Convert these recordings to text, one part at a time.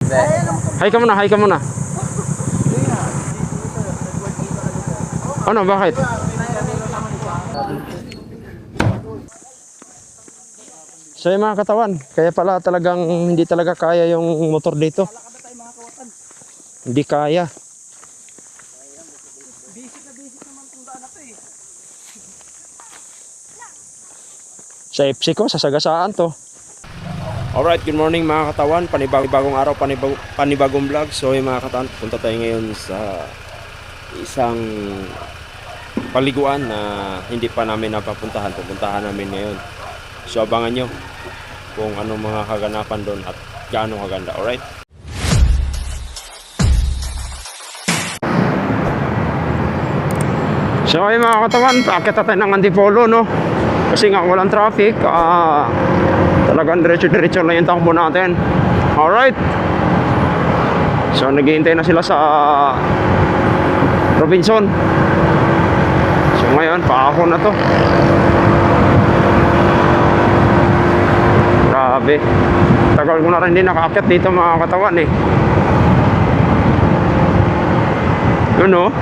Hi ka muna, hi ka muna. Ano, bakit? So yung mga katawan, kaya pala talagang hindi talaga kaya yung motor dito. Hindi kaya. Sa FC ko, sasagasaan to. Alright, good morning mga katawan. Panibagong araw, panibagong vlog. So yung mga katawan, punta tayo ngayon sa isang paliguan na hindi pa namin napapuntahan. Pupuntahan namin ngayon. So abangan nyo kung anong mga kaganapan doon at gaano kaganda. Alright? So ay mga katawan, paakit tayo ng Antipolo, no? Kasi nga walang traffic, talagang diretso-diretso na yung takbo natin. Alright. So naghihintay na sila sa Robinson. So ngayon, paako na to. Grabe. Tagal ko na rin din nakaakyat dito mga katawan eh. Yun o.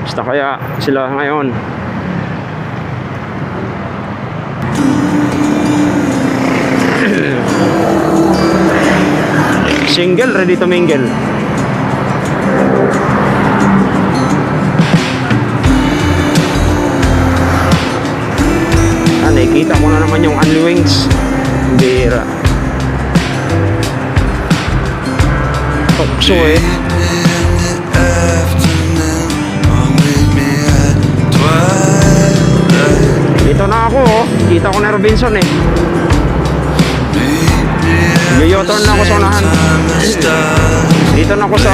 Basta kaya sila ngayon. Single, ready to mingle. Nakikita ko na naman yung Only Wings. Bira. Tokso eh. Dito na ako oh. Kita ko na Robinson eh. Yoyoton na ako sa unahan. Dito na ako sa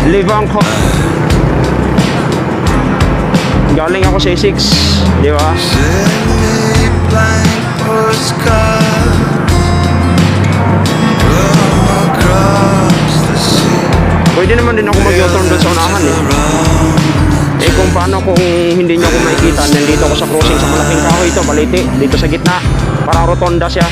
Livangko. Galing ako sa 6, di ba? Pwede naman din ako mag-U-turn doon sa unahan eh. Eh kung paano kung hindi nyo ako makikita, nandito ako sa crossing sa malaking kahoy ito, baliti, dito sa gitna, para rotonda siya.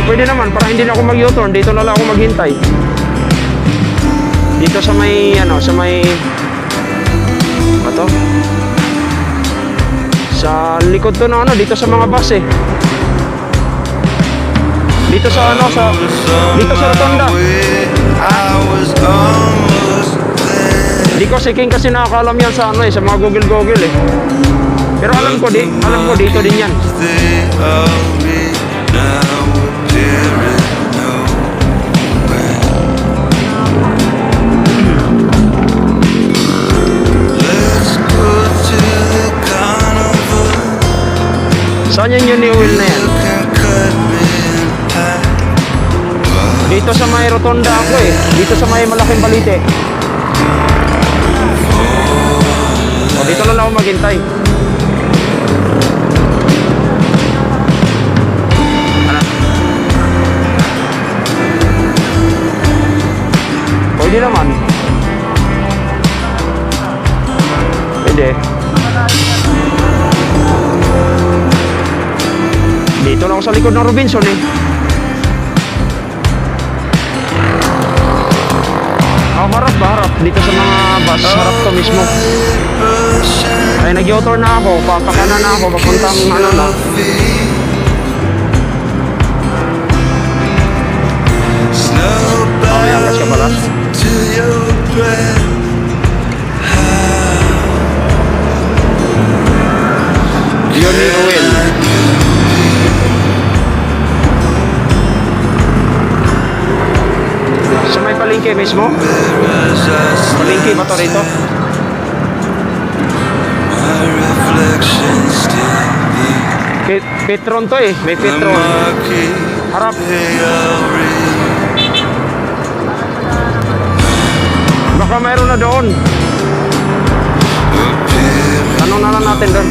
Pwede naman para hindi na ako mag-U-turn, dito na lang ako maghintay. Dito sa may sa may sa likod to na dito sa mga bus eh. Dito sa dito sa rotonda. Di ko siking kasi nakakalam yan sa sa mga Google eh. Pero alam ko dito din yan. Saan yung new wheel na yan? Dito sa may rotonda ako eh. Dito sa may malaking balite. O dito na lang ako maghintay. Pwede naman. Pwede. Dito lang ako sa likod ng Robinson eh. Harap. Dito sa mga bus. Harap to mismo. Ay nag-U-turn na ako. Papakanan na ako. Papuntang na. Okay, hanggas ka pala. Yun ni Owen. Sa may palengke mismo? Palengke ba to rito? Petron to eh. May Petron. Harap. Baka mayroon na doon. Tanong na lang natin doon.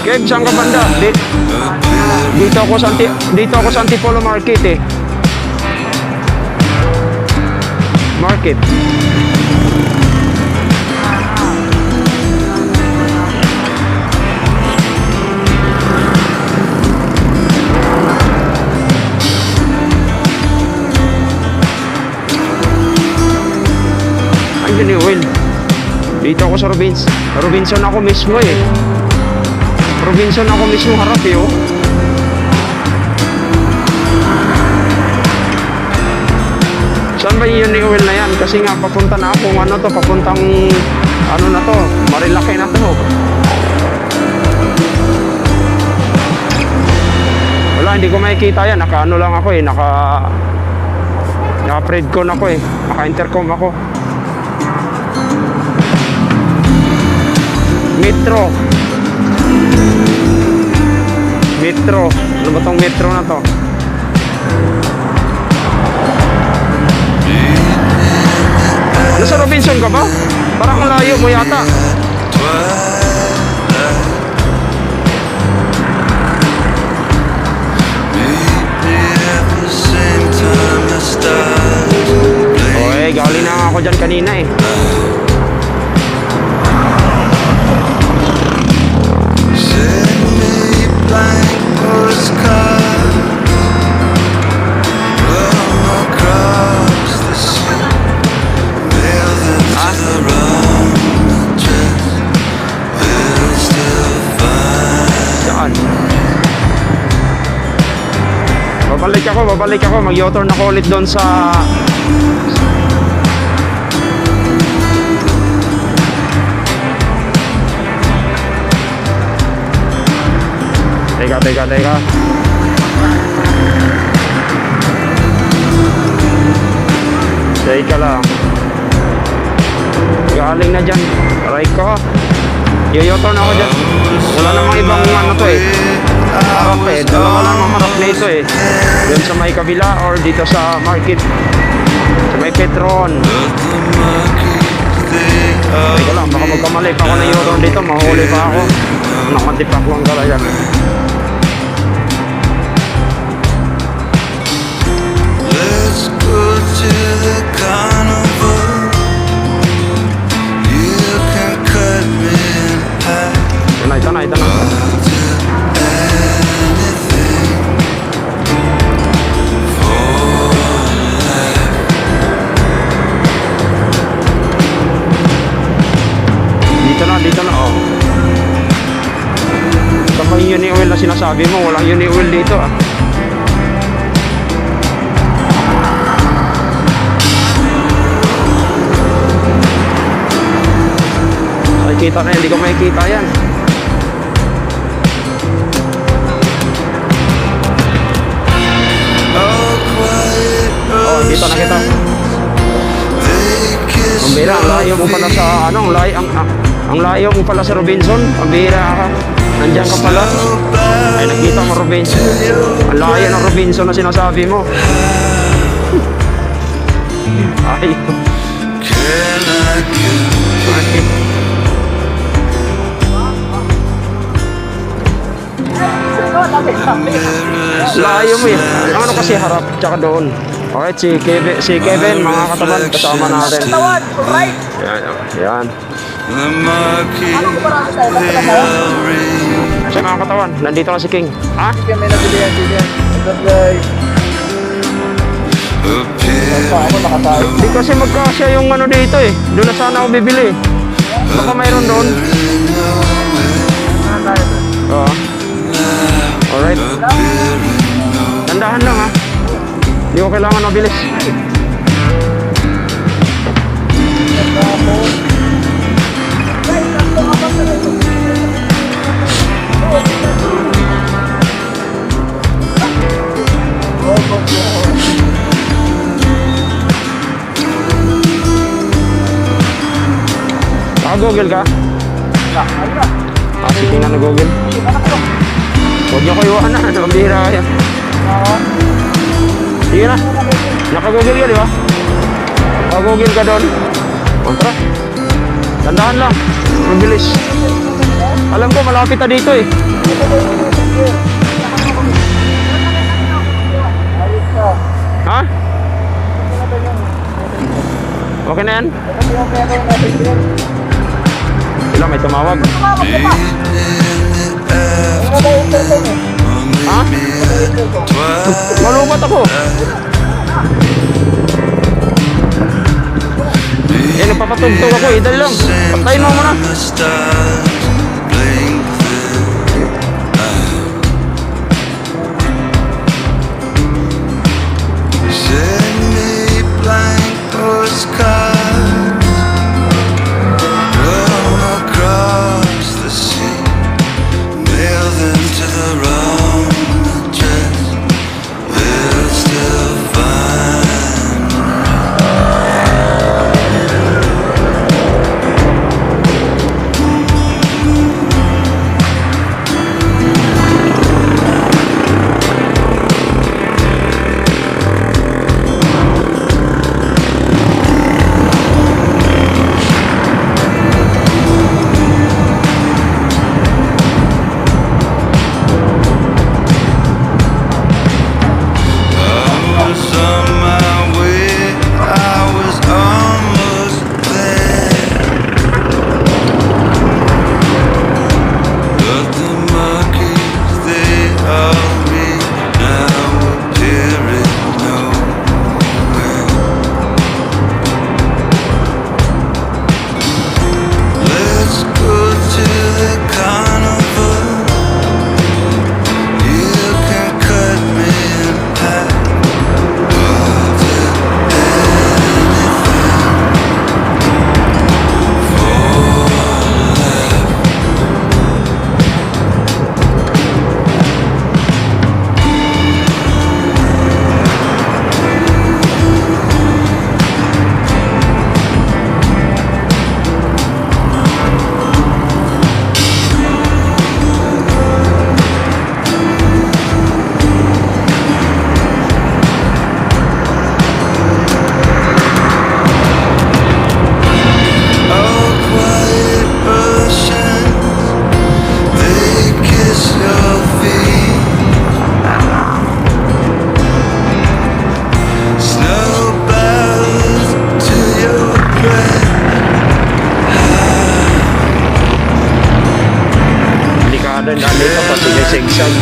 Kev, saan ka banda? Dito ako sa Antipolo Market eh. Market. Andiyan yung oil. Dito ako sa Robinson ako mismo eh. Robinson ako mismo harap eh oh. Saan ba yun yung oil na yan? Kasi nga papunta na ako ano to, papuntang ano na to, Marilaki na to. Wala, hindi ko makikita yan. Naka ano lang ako eh, naka predcon ako eh, naka intercom ako. Metro. Ano ba tong metro na to? Nasa Robinson ka ba? Parang ang layo mo yata. Oy, galing na ako dyan kanina eh. Babalik ako, mag-u-turn ako ulit doon sa Teka lang. Galing na dyan. Aray ko. U-turn ako dyan. Wala namang ibang ano to eh. Harap eh. Dalawa lang ang harap na ito eh. Doon sa may kabila or dito sa market. Sa may Petron. Teka lang. Baka magkamali pa ako na U-turn dito. Mahuli pa ako. Nakatipak lang talaga. Let's go to the carnival. You can cut me in half. Ito na. Dito na oh. Saan ba yung uni oil na sinasabi mo? Walang uni oil dito ah. Kita na, hindi ko makikita yan. Oh, kita na kita. Ang bira, ang layo mo pala sa ano, ang layo mo pala sa Robinson. Ang bira ka. Nandiyan ka pala. Ay, nakita mo Robinson. Ang layo ng Robinson na sinasabi mo. Ay. Layo mo eh. Ang ano kasi harap tsaka doon. Okay, si Kevin mga katawan kasama natin. Yan. Siya mga katawan, nandito na si King. Ha? May nabili yan din yan. Hindi kasi magkasya yung ano dito eh. Doon na sana ako bibili. Baka mayroon doon. Oo. Alright. Tandahan lang ha. Hindi ko kailangan mabilis. Naka-google ka? Sige na nag-google. Huwag niyo ko iwanan na, nabambira kaya. Sige na. Naka-google ka, di ba? Naka-google ka doon. Kontra. Tandaan lang. Mabilis. Alam ko, malapit na dito eh. Ha? Okay na yan? Sila may tumawag. Ha? Malubat ako. Eh, nagpapatugtog ako. Idal lang. Patayin mo muna. Send me blank postcards from across the sea. Mail them to the wrong address. They'll still find I was on my way. I was almost there. But the monkeys, they all read now appearing nowhere. Let's go to the carnival. You can cut me in half. Oh, quiet oceans, they kiss your feet. Snow bows to your breath. Delikado na dito pati may sigsag.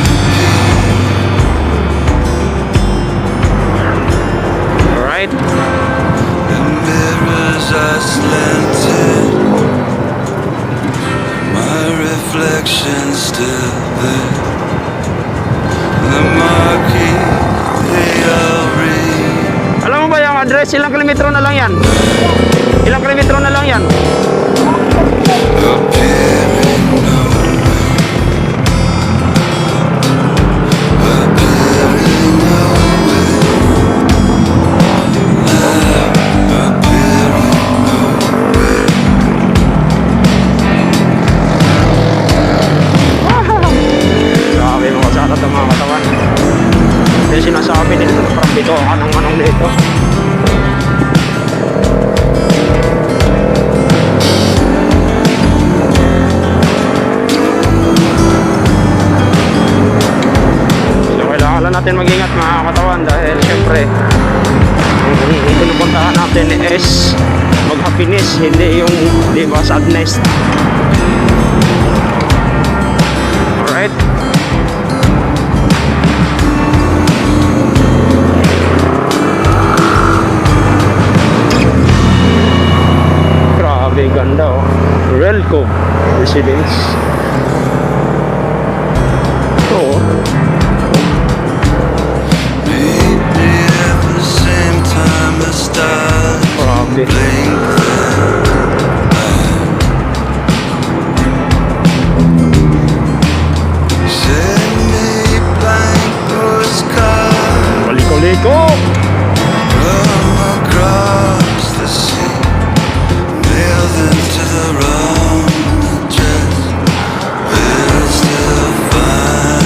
Alright. The mirrors are slanted. My reflection's still there. The marquee, they all read. Alam mo ba yung address? Ilang kilometro na lang yan? Ilang kilometro na lang yan? Appearing nowhere. Appearing nowhere. Appearing nowhere. Grabe mga kasarap ng mga katawan. Yung sinasabi nito, parang bito ka ng manong dito. So kailangan lang natin mag-ingat mga katawan dahil syempre ang pinupuntahan natin is mag-happiness, hindi yung di ba sadness. Alright. Grabe ganda oh. Relco Residence. Ito oh. Meet me at the same time as stars Grabe. blink. Send me blank postcards Liko-liko. from across the sea. Mail them to the wrong address. They'll still find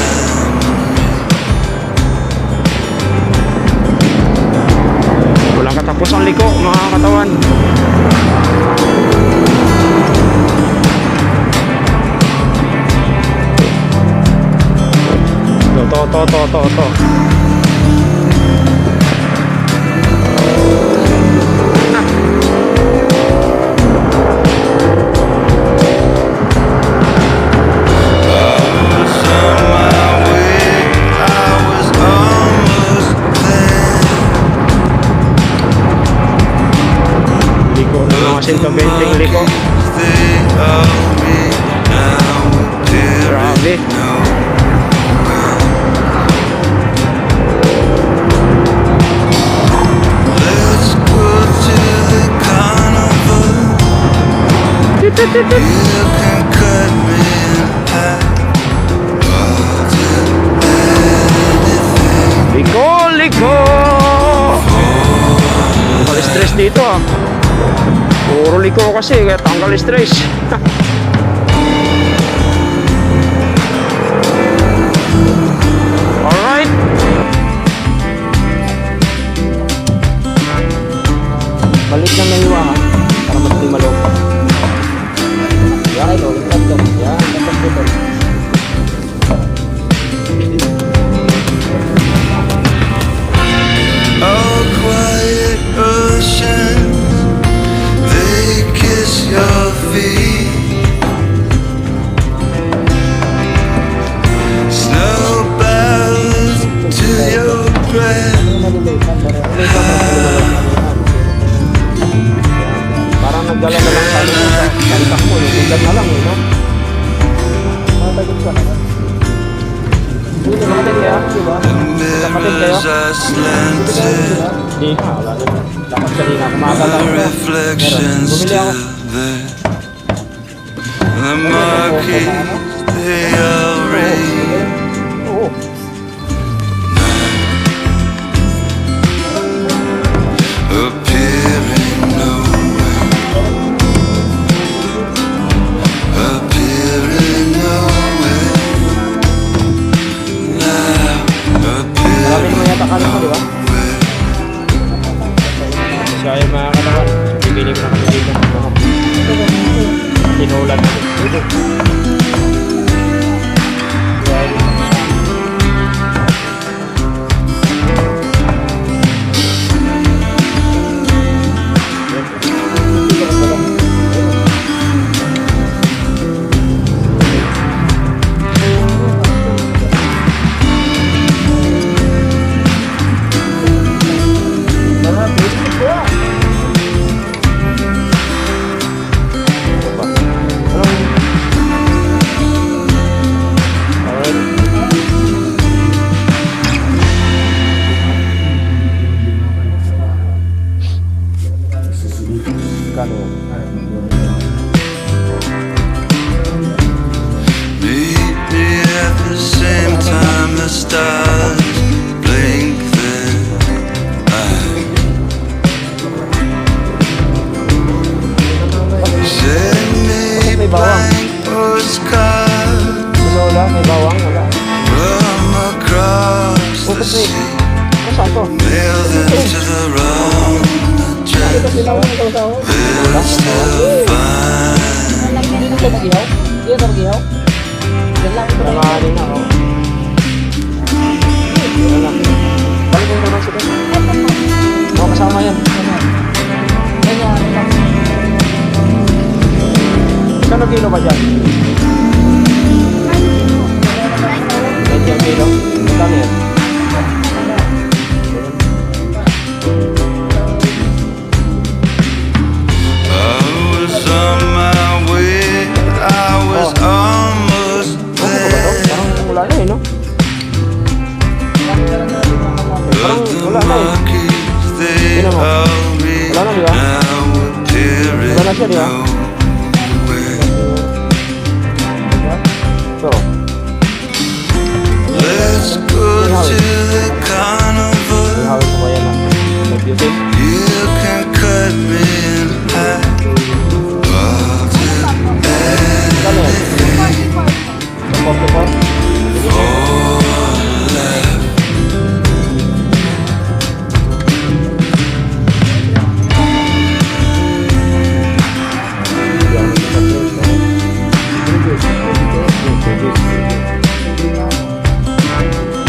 Walang katapusang liko mga katawan. To. was on my way, I was almost there. Liko na mga 120 liko. They all me now, Grabe. let's go to the carnival. You can cut me in half. Liko! Tanggal stress dito ah. Puro liko kasi, kaya tanggal stress. Alright. Balik na may iwahan para madali maloko. Yan, ulit lang to. Yan, tapos dito. Oh, quiet ocean, they kiss your feet. Snow bows to your breath. Parang nagdala na lang tayo sa kantak mo. Nagdala na lang, no? Matagod ka na. Uy, kapatid kaya, diba? Kapatid kayo? Mirrors are slanted, Di, wala na. Dapat kanina, kumakala ko. reflections Bumili ako. the marquee they all read. Oo. Appearing nowhere, appearing nowhere. Now Marami mo yata kanin mo, di ba? Siya yung mga katawan. Bibili ko na kami dito. Tinulan natin. meet me at the same time the stars blink their eyes. Send me blank postcards Wala, may bawang, wala. from across the sea. Saan to? Mail them to the wrong address. They'll still find Nanganin na ako. Wala. Balik mo naman sila. Mga kasama yan. Kano kilo ba dyan? 20 ang kilo? Magkano yan? I was on my way, I was almost there. Parang wala na eh, no? But the Wala na eh. monkeys, they Sino mo? all read Wala na, di ba? now appearing Wala na siya, di ba? nowhere. So, Let's go to the carnival. ihawin ko ba yan ah? Nag-beauty? You can cut me in half. All to Kano yan? 44?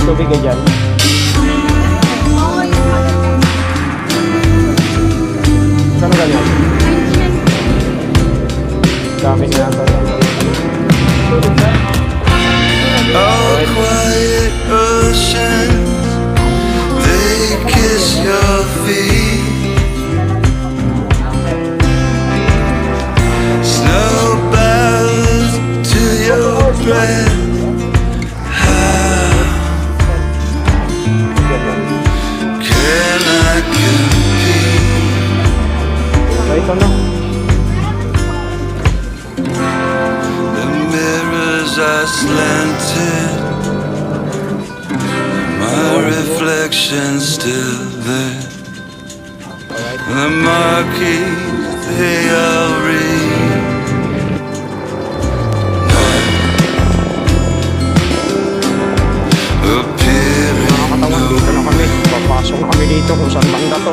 Tubig ka dyan. Saan ganyan? Dami nga ito. Oh, quiet oceans, they kiss your feet. Snow bows to your breath. How can I compete? So ito no? The mirrors are slanted, my reflection's still there. The marquees, they all read. Mga katawan, dito na kami. Papasok na kami dito kung saan banda to.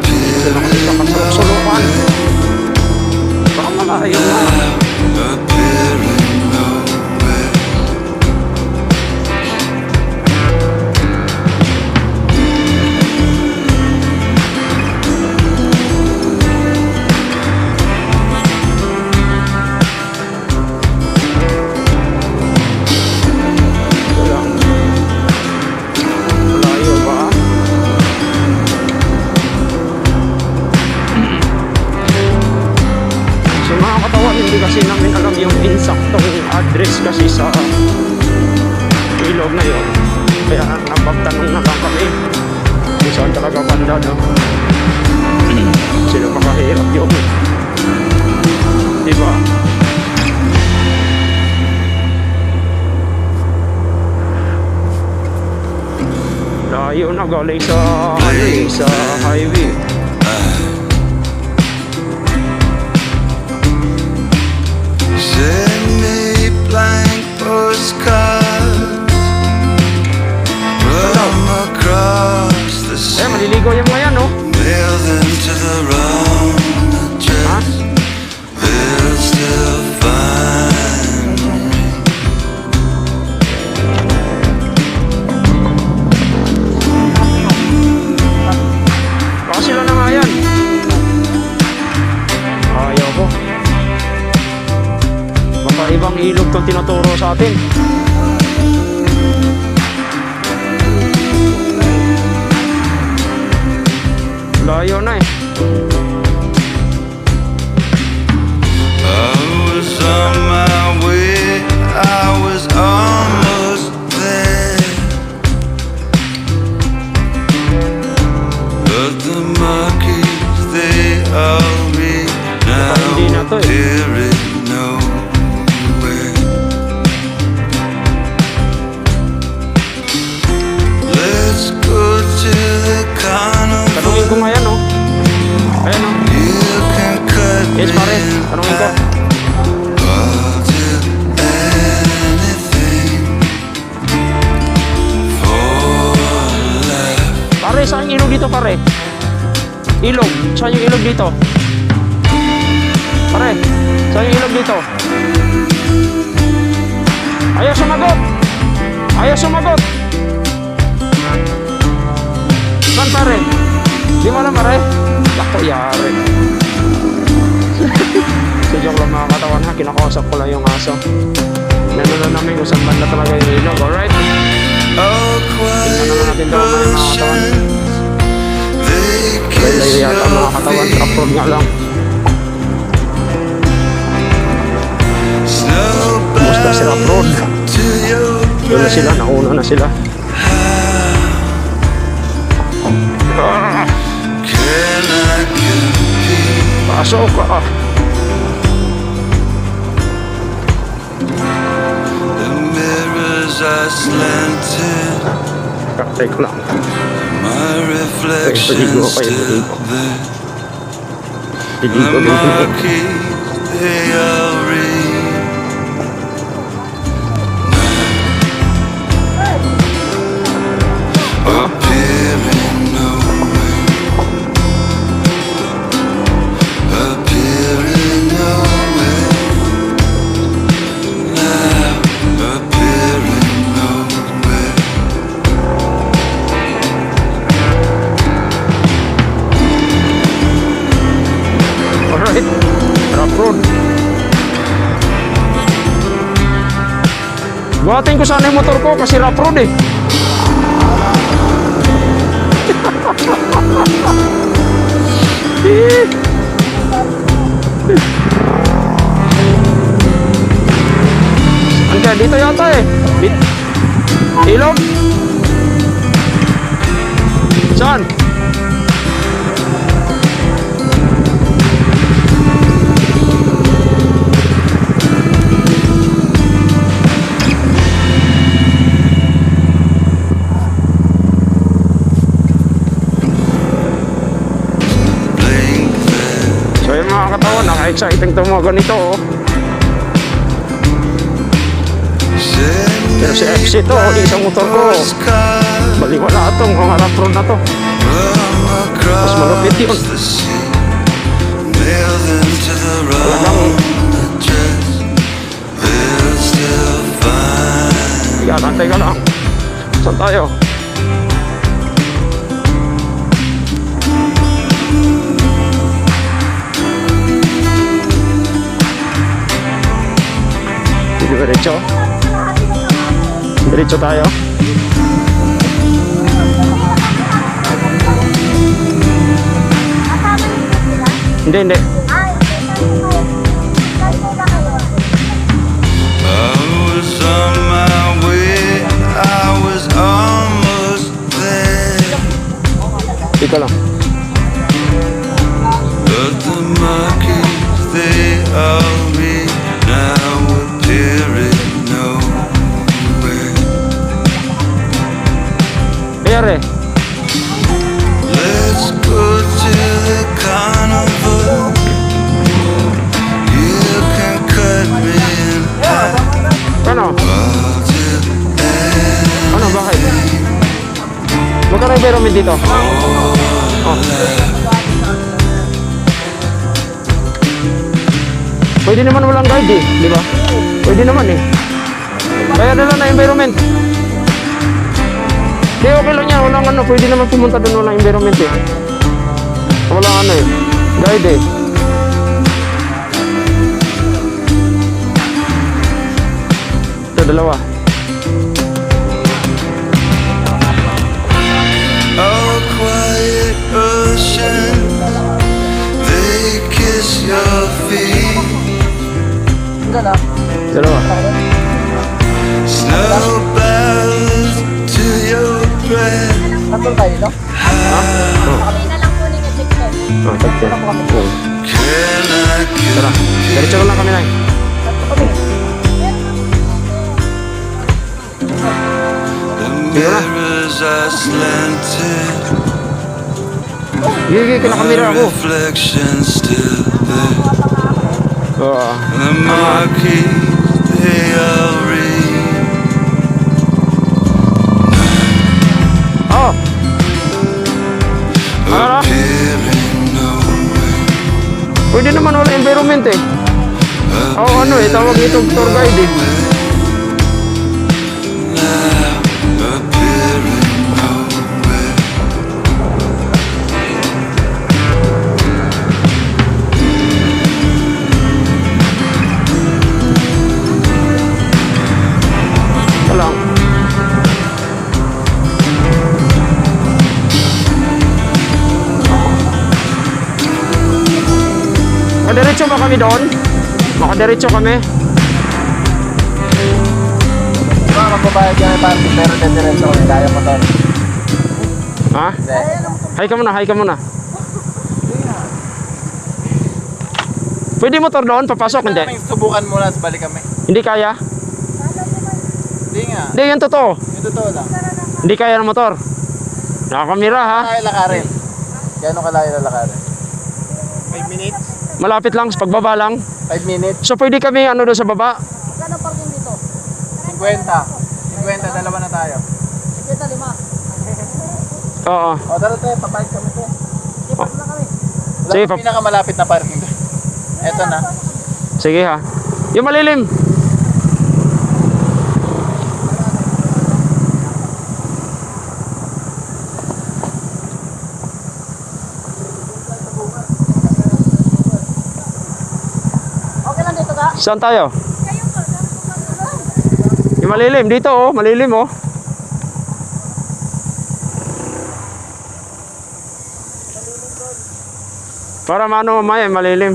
Dito na kami sa kasulok-sulukan. Baka malayo na. Malayo ba? So mga katawan, hindi kasi namin alam yung insaktong address kasi sa ilog na yun. Kaya napagtanong na lang kami kung saan talaga banda, no? Sino makahirap yun? Diba? Layo na galing sa sa highway. Send me blank postcards from across the sea. Maliligo yung mga yan, no? Mail them to the wrong address. They'll still find me. Baka sila na nga yan. Ayaw ko. Baka ibang ilog itong tinuturo sa atin. Layo na eh. I was on my way, I was almost there, but the monkeys, they all read Hindi na now, to eh. there is nowhere. Let's go to the Tanungin ko carnival. nga yan, no? Ayan, no? You can cut me Yes, pare. in Tanungin ko. half. I'll do anything for love. Pare, saan yung ilog dito, pare? Ilog. Saan yung ilog dito? Pare, saan yung ilog dito? Ayaw sumagot! Ayaw sumagot! Saan, pare? Di mo alam, pare? Lako, yari. So, joke lang mga katawan, ha? Kinakausap ko lang yung aso. Nanunan namin kung saan banda talaga yung ilog, alright? Oh, Tingnan naman natin daw mga katawan. oceans, they kiss Layo yata mga your katawan, feet. upload nga lang. Snow Kumusta si Rockroad? to your Doon na breath. sila, nauna na sila. Can I compete? Pasok ka. The mirrors are slanted, Take lang. my reflection Paligo kayo, still paligo. there. The Diligo. marquees, they all read. Appearing nowhere, appearing nowhere, now appearing nowhere. Buhatin ko sana yung motor ko kasi rough road eh. Hanggang dito yata eh. Ilog? Saan? So yung mga katawan, naka-exciting itong mga ganito oh. Pero si FC to, isang motor ko baliwala itong mga rough road na to. Mas malupit yun. Talagang teka lang. Saan tayo? Diretso. Diretso tayo. Hindi. I was on my way, I was almost there. Ika lang. But the monkeys, they all read now appearing nowhere. Pere. Let's go to the carnival. You can cut me in half. Ano? All till Ano? Bakit? Magkano yung environment dito? Oh. Pwede naman walang guide eh, di ba? Pwede naman eh. Kaya na lang na environment. Di okay lang yan, walang ano, pwede naman pumunta doon walang environment eh. Walang ano eh, guide eh. Ito, dalawa. oh, quiet ocean, they kiss your feet. Dalawa. Snow bows to your breath. Tatol tayo, no? Kami na lang po ni Jackson. Oh, tagsin. Oh. Can I kill Tara, diretso lang kami na. the mirrors are slanted? Gigi, kinakamera ako. Reflection still there. Oo. The monkeys, they all read. Oh! Ano? Appearing nowhere. Pwede naman wala environment eh. Oo, ano eh, tawag ito tour guide eh. Appearing nowhere. Ito lang. Makadiretso ba kami doon? Makadiretso kami? Diba, magbabayad yan yung parking pero dediretso ko. Kaya mo to. Ha? Hay ka muna, hay ka muna. Pwede motor doon, papasok, hindi? Subukan muna, tapos balik kami. Hindi kaya? Hindi nga. Hindi, yan totoo. Yung totoo lang. Hindi kaya ng motor. Nakakamera ha? Kaya lakarin. Gano'ng kalayo na lakarin? 5 minutes? Malapit lang, sa pagbaba lang. 5 minutes? So pwede kami ano doon sa baba? Magkano parking dito? 50. 50, dalawa na tayo. 55. Oo. O, tara tayo, papayag kami tayo. Ipas na kami. Wala Sige, kang pinakamalapit na parking doon. Eto na. Sige ha. Yung malilim. Okay lang dito ka? Saan tayo? Yung malilim. Dito oh, malilim oh. Para mano mamaya, malilim.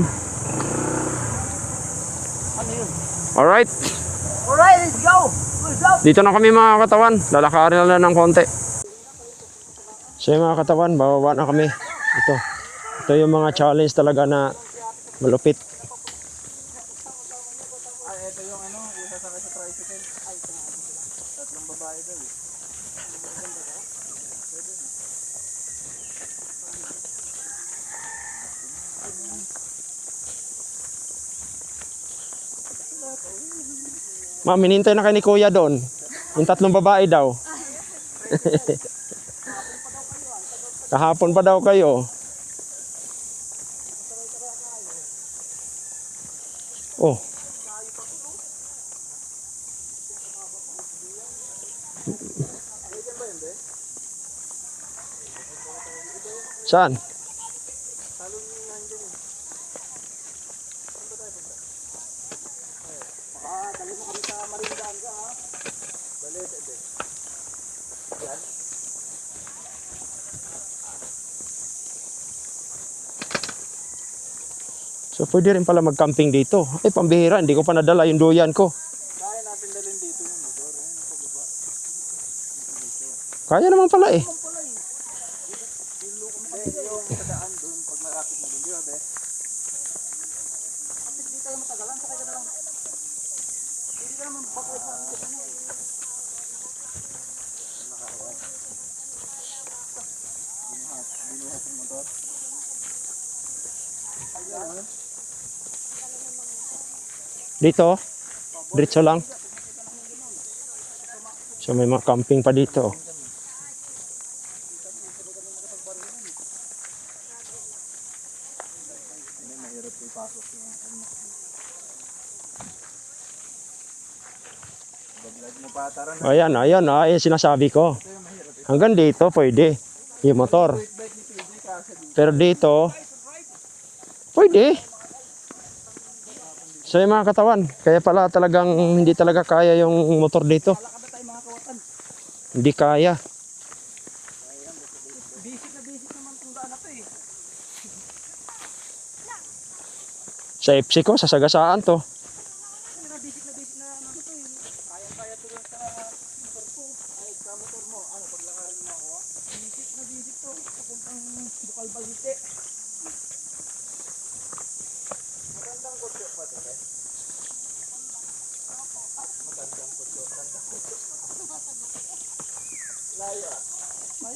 Alright. Alright, let's go! Let's go! Dito na kami mga katawan. Lalakarin na lang ng konti. So yung mga katawan, bababa na kami. Ito yung mga challenge talaga na malupit. Ito yung ano, yung sasakay sa tricycle. Ay, tatlong babae daw eh. Ma'am, hinintay na kayo ni Kuya doon. Yung tatlong babae daw. Kahapon pa daw kayo. Oh. Saan? So pwede rin pala mag-camping dito. Ay, pambihira, hindi ko pa nadala yung duyan ko. Kaya natin dalhin dito yung motor. Ayun, pababa. Kaya naman pala eh. Hindi, yung sa daan doon, pag malapit na doon, di ba, be? Hindi tayo matagalan, sakay ka na lang. Hindi ka naman bakoy sa amin kasi na eh. Binuhat yung motor. Ayun, Dito, diretso lang. So may mga camping pa dito. mahirap ipasok yung ano. Baglag mo pa, tara na. Ayan, ayan, ayan sinasabi ko. Hanggang dito pwede. Yung motor. Pero dito, pwede. So yung mga katawan, kaya pala talagang hindi talaga kaya yung motor dito. Hindi kaya. Sa FC ko, sasagasaan to.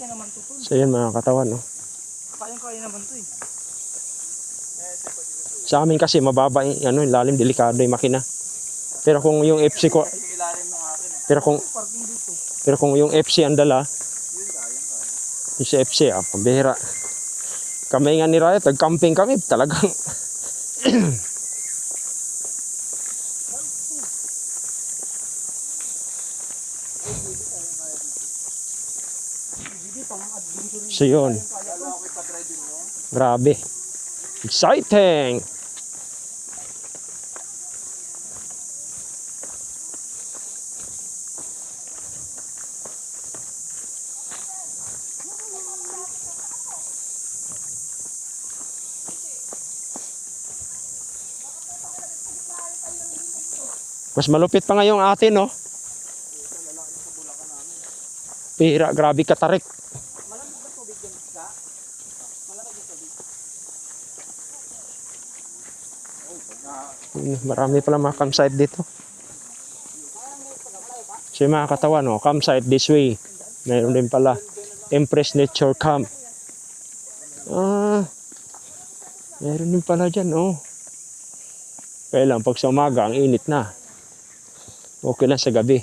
Kaya naman to tol. So yun mga katawan, no? Kaya naman to eh. Sa amin kasi mababa, ano, yung lalim, delikado yung makina. Pero kung yung FC ko, Yung ilalim ng akin eh. Parking dito. Pero kung yung FC ang dala, yung sa FC, pambihira. Kami nga ni Raya, tag-camping kami, talagang. So yun. Grabe. Exciting! Mas malupit pa nga yung atin, no? Pira, grabe katarik. Marami pala mga campsite dito. So yung mga katawan, no? Campsite this way. Mayroon din pala Empress Nature Camp. Mayroon din pala dyan, oh. Kaya lang, pag sa umaga, ang init na. Okay lang sa gabi.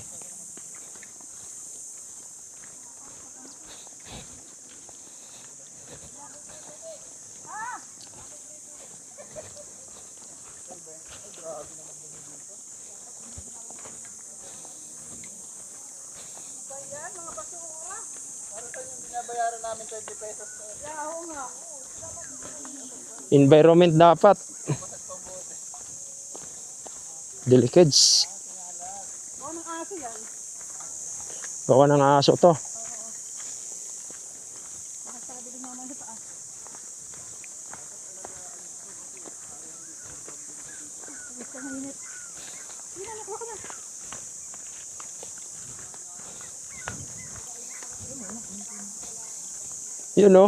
Binabayaran namin 20 pesos. Environment dapat. Delicates. aso yan. Gawa ng aso to. Nakasabi din naman sa taas. Gusto ng init. Hindi na, nakuha ko na. Yun no.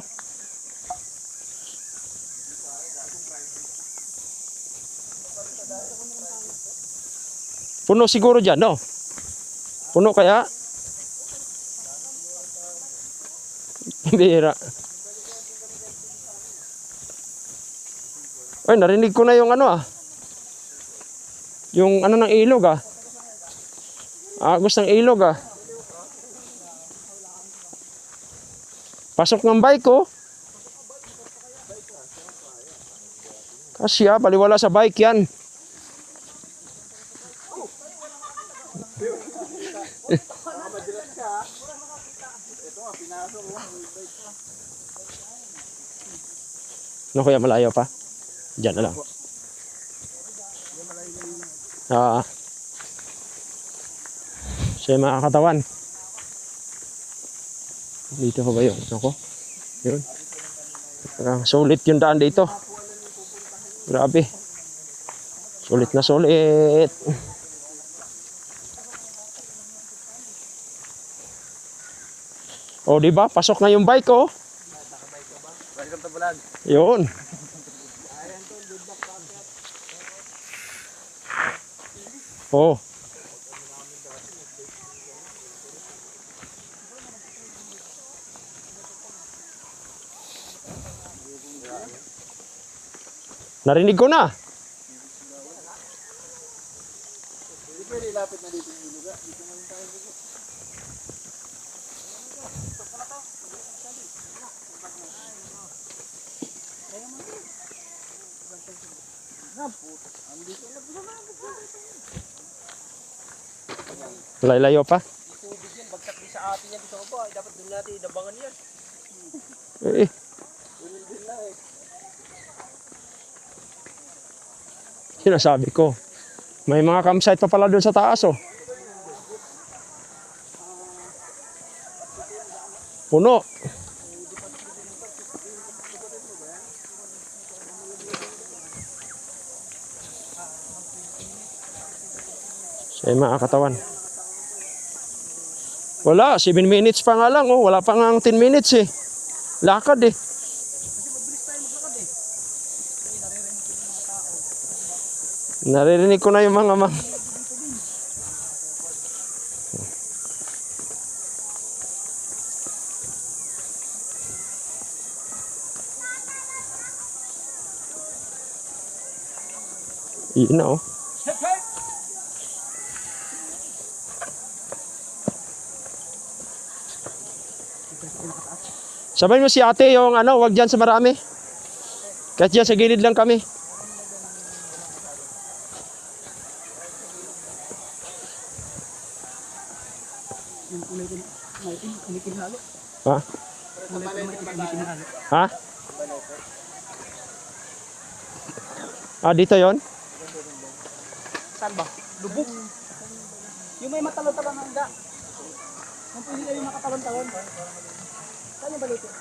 Puno siguro dyan, no? Puno kaya? Bira. Ay, narinig ko na yung ano ah. Yung ano ng ilog ah. Agos ng ilog ah. Pasok ng bike ko. Kasi baliwala sa bike yan. Ano kaya malayo pa? Diyan na lang. Siya mga katawan. Dito ko ba yun? Ako? Yun. Sulit yung daan dito. Grabe. Sulit na sulit. O, diba? Pasok na yung bike ko. Welcome to Bulan. Yun. Oh. Narinig ko na. Pwede ilapit na dito yung ilog. Dito na rin tayo. Layo pa. Tubig yan, bagsak din sa atin yan. Gusto ko ba? Dapat din natin inabangan yan. Eh. Sinasabi ko. May mga campsite pa pala doon sa taas oh. Puno. Sa mga katawan. Wala, 7 minutes pa nga lang oh. Wala pa nga 10 minutes eh. Lakad eh. Naririnig ko na yung mga Yun na oh. Sabay mo si ate yung ano, wag dyan sa marami. Kahit dyan sa gilid lang kami. Ha? Ha? Ah, dito yon? Saan ba? Lubog. Yung may matalon-talon ng hangga. Kung pwede kayo makatalon-talon. Saan yung balikin?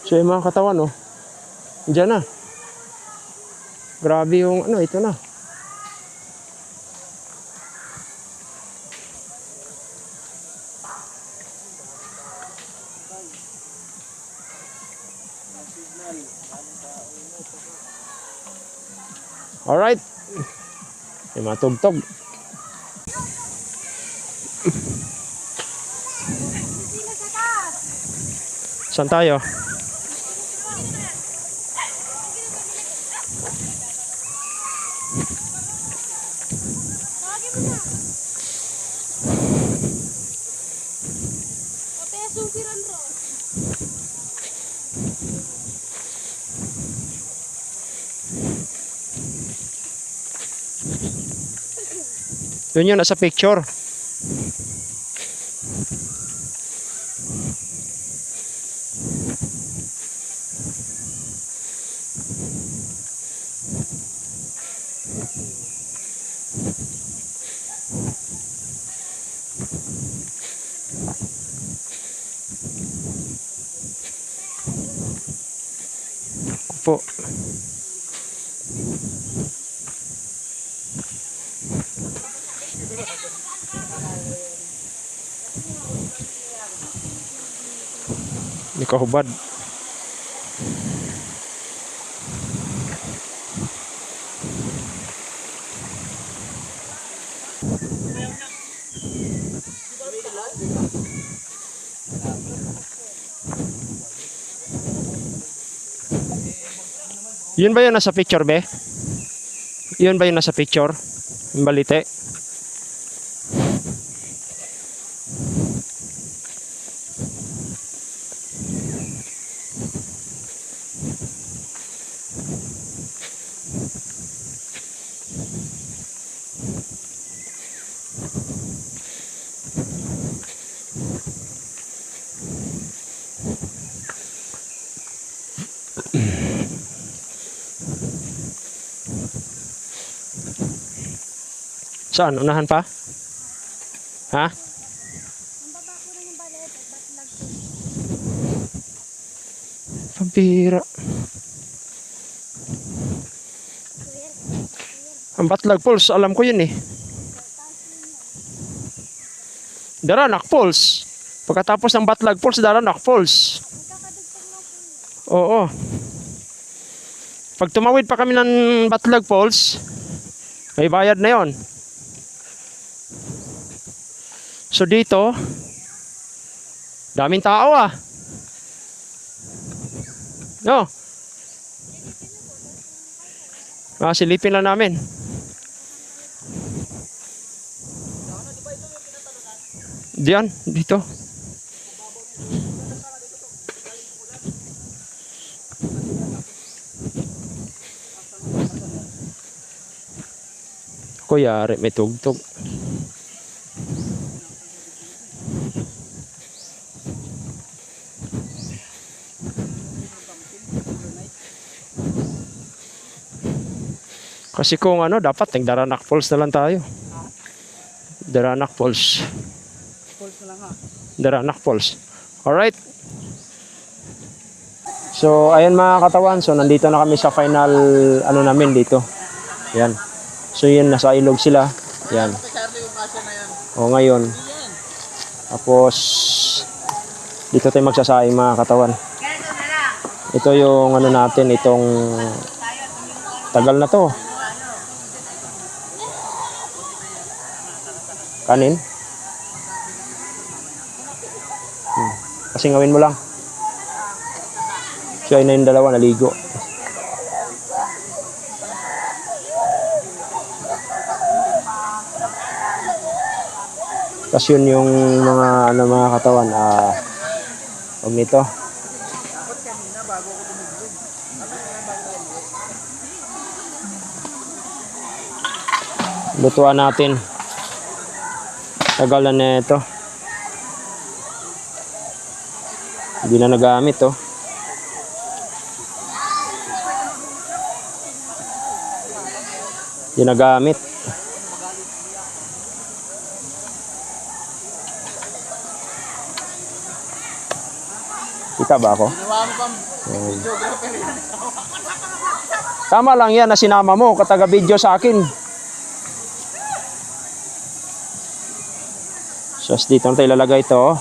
So yung mga katawan oh. Diyan na. Grabe yung ano, ito na. Alright. May mga tugtog. Saan tayo? Yun yun, nasa picture. Po. Hindi ka hubad. Yun ba yung nasa picture, be? Yun ba yung nasa picture? Yung balite? Saan? Unahan pa? Ha? Ang baba ko rin yung balet at batlag ko. Pampira. Ang Batlag Falls, alam ko yun eh. Daranak Falls. Pagkatapos ng Batlag Falls, Daranak Falls. Magkakadagtag lang po yun. Oo. Pag tumawid pa kami ng Batlag Falls, may bayad na yon. So dito, daming tao ah. No. Silipin lang namin. Diyan, dito. Kuyari, may tugtog. Kasi kung ano, dapat nagdaranak Falls na lang tayo. Daranak Falls. Falls na lang ha. Daranak Falls. Alright. So, ayun mga katawan. So, nandito na kami sa final, ano namin dito. Yan. So, yun, nasa ilog sila. Yan. Charlie, yung kasya na yan. O, ngayon. Tapos, dito tayo magsasaing mga katawan. Ito yung ano natin, itong tagal na to. Kanin. Kasi ngawin mo lang. So, ayun na yung dalawa, naligo. Tapos yun yung mga, ano, mga katawan, huwag nito. Lutuan natin. Tagalan na ito. Hindi na nagamit oh. Hindi nagamit. Kita ba ako? Tama lang yan na sinama mo, kataga-video sa akin. So, dito na tayo ilalagay ito.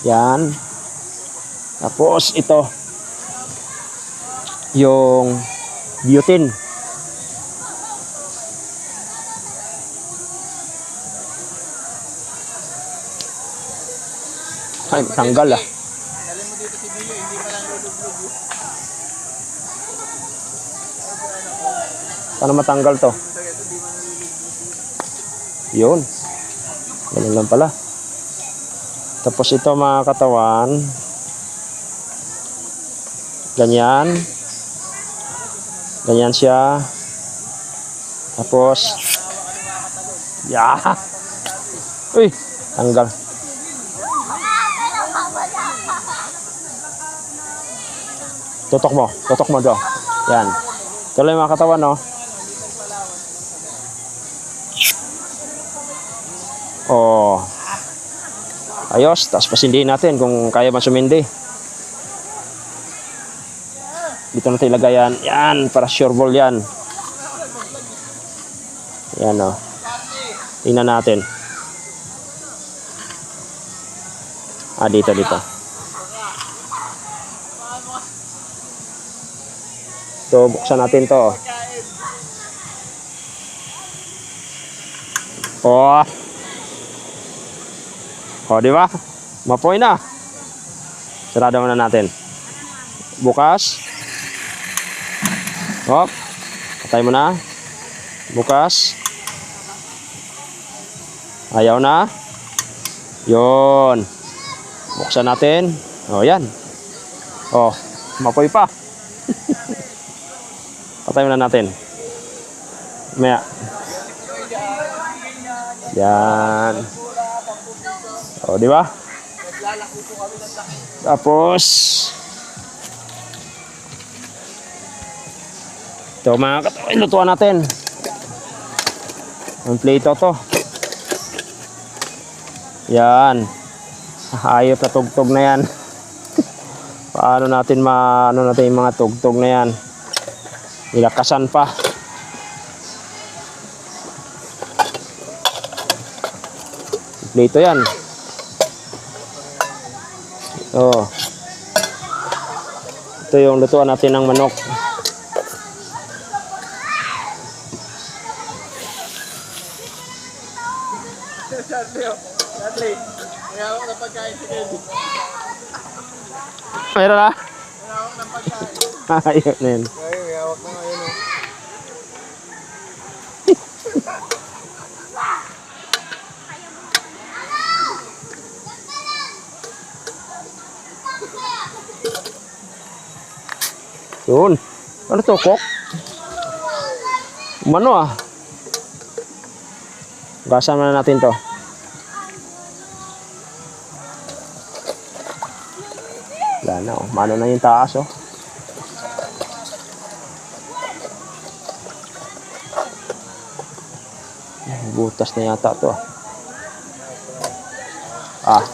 Yan. Tapos, ito. Yung butane. Ay, tanggal ah. Dali mo dito si Bio, hindi pa lang lulog-log yun. Paano matanggal to? Yun. Ganun lang pala. Tapos ito mga katawan. Ganyan. Ganyan siya. Tapos. Yeah. Uy. Tanggal. Tutok mo. Tutok mo do. Yan. Ito lang mga katawan no. Oh. Ayos, tapos pasindihin natin kung kaya man sumindi. Dito natin ilagay yan. Yan, para sure ball yan. Yan o. Tingnan natin. Dito. Ito, buksan natin to. Oh. Oh, di ba? Mapoy na. Sarado muna natin. Bukas. Hop. Patay mo na. Bukas. Ayaw na. Yon. Buksan natin. Oh, yan. Oh, mapoy pa. Patay muna natin. Maya. Yan. Oh, di ba? Tapos ito mga katoy, lutuan natin. Ang plito to. Yan. Hayop na tugtog na yan. Paano natin natin yung mga tugtog na yan? Nilakasan pa. Plito yan. Oh. Ito yung lutuan natin ng manok. Dudley, may hawak na pagkain si Kelly. Mayroon na? May hawak ng pagkain. Ayun na yun. Ay, may hawak na ngayon oh. Yun. Ano to, kok? Mano ah. Gasan na natin to. Wala na oh. Mano na yung taas oh. Butas na yata to ah. Ah.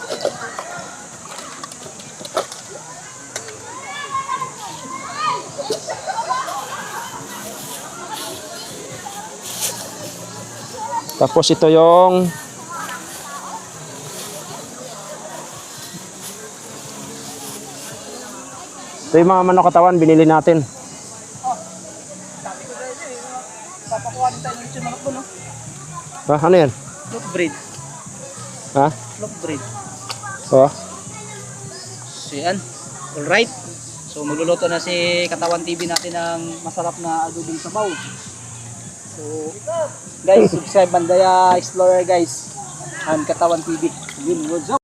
Tapos ito yung mga manok katawan binili natin. Sabi ko dahil papakuha din tayo ng lechon manok doon, no? Ano yan? Flock breed. Ha? Flock breed. Oh. So yan. Alright. So magluluto na si Katawan TV natin ng masarap na adobong sabaw. So guys, subscribe Mandaya Explorer guys. And Katawan TV. Yun, what's up?